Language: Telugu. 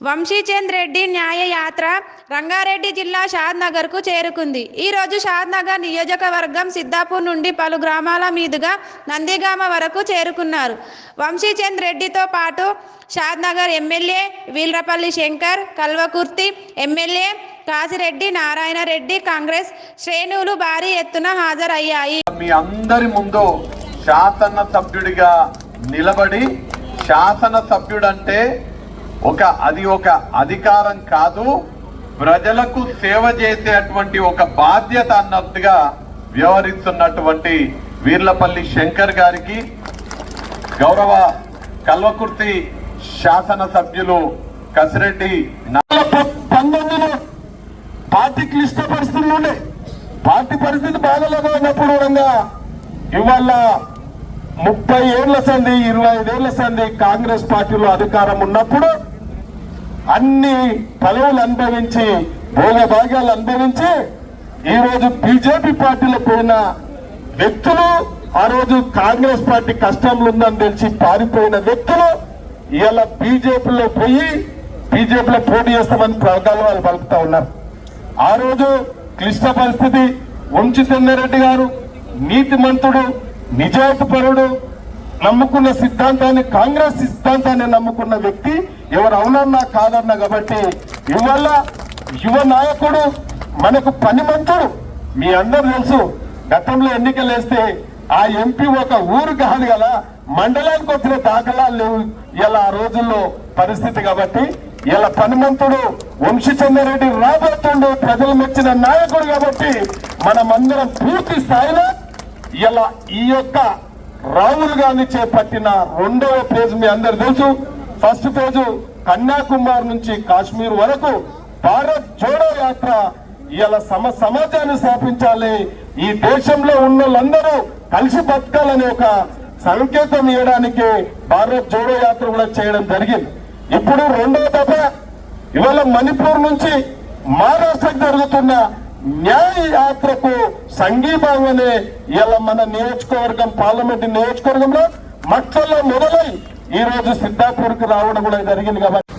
వంశీచంద్ రెడ్డి న్యాయ యాత్ర రంగారెడ్డి జిల్లా షాద్నగర్కు చేరుకుంది. ఈరోజు షాద్నగర్ నియోజకవర్గం సిద్దాపూర్ నుండి పలు గ్రామాల మీదుగా నందిగామ వరకు చేరుకున్నారు. వంశీచంద్ రెడ్డితో పాటు షాద్నగర్ ఎమ్మెల్యే వీల్రపల్లి శంకర్, కల్వకుర్తి ఎమ్మెల్యే కాసిరెడ్డి నారాయణ రెడ్డి కాంగ్రెస్ శ్రేణులు భారీ ఎత్తున హాజరయ్యాయి. మీ అందరి ముందు శాసన సభ్యుడిగా నిలబడి, శాసన సభ్యుడంటే అది ఒక అధికారం కాదు, ప్రజలకు సేవ చేసేటువంటి ఒక బాధ్యత అన్నట్టుగా వ్యవహరిస్తున్నటువంటి వీర్లపల్లి శంకర్ గారికి, గౌరవ కల్వకుర్తి శాసన సభ్యులు కసిరెడ్డి 19 పార్టీ క్లిష్ట పరిస్థితులు ఉండే, పార్టీ పరిస్థితి బాధలుగా ఉన్నప్పుడు ఇవాళ 30 ఏళ్ల సంది 25 ఏళ్ల సంది కాంగ్రెస్ పార్టీలో అధికారం ఉన్నప్పుడు అన్ని పదవులు అనుభవించి, భోగభాగ్యాలు అనుభవించి ఈరోజు బీజేపీ పార్టీలో పోయిన వ్యక్తులు, ఆ రోజు కాంగ్రెస్ పార్టీ కష్టంలో ఉందని తెలిసి పారిపోయిన వ్యక్తులు ఇలా బీజేపీలో పోయి బీజేపీలో పోటీ చేస్తామని ప్రగల్భాలు పలుకుతా ఉన్నారు. ఆ రోజు క్లిష్ట పరిస్థితి. వంశీచంద్రెడ్డి గారు నీతిమంతుడు, నిజాయితీపరుడు, నమ్ముకున్న సిద్ధాంతాన్ని, కాంగ్రెస్ సిద్ధాంతాన్ని నమ్ముకున్న వ్యక్తి, ఎవరు అవునన్నా కాదన్నా. కాబట్టి ఇవాళ యువ నాయకుడు, మనకు పనిమంతుడు. మీ అందరూ తెలుసు, గతంలో ఎన్నికలు వేస్తే ఆ ఎంపీ ఒక ఊరు కాదు కదా, మండలానికి వచ్చిన దాఖలాలు లేవు ఇలా ఆ రోజుల్లో పరిస్థితి. కాబట్టి ఇలా పనిమంతుడు వంశీచంద్రెడ్డి రాబోతుండు, ప్రజలు మెచ్చిన నాయకుడు. కాబట్టి మనమందరం పూర్తి స్థాయిలో ఇలా ఈ యొక్క రాహుల్ గాంధీ చేపట్టిన 2వ ఫేజ్ మీ అందరు తెలుసు. ఫస్ట్ ఫేజ్ కన్యాకుమారి నుంచి కాశ్మీర్ వరకు భారత్ జోడో యాత్ర. ఇలా సమాజాన్ని స్థాపించాలి, ఈ దేశంలో ఉన్న వాళ్ళందరూ కలిసి బతకాలని ఒక సంకేతం ఇవ్వడానికి భారత్ జోడో యాత్ర కూడా చేయడం జరిగింది. ఇప్పుడు 2వ దఫ ఇవాళ మణిపూర్ నుంచి మహారాష్ట్రకు జరుగుతున్న న్యాయ యాత్రకు సంఘీభావనే ఇలా మన నియోజకవర్గం, పార్లమెంట్ నియోజకవర్గంలో మట్టల్లో మొదలై ఈ రోజు సిద్దాపూర్కి రావడం కూడా జరిగింది. కాబట్టి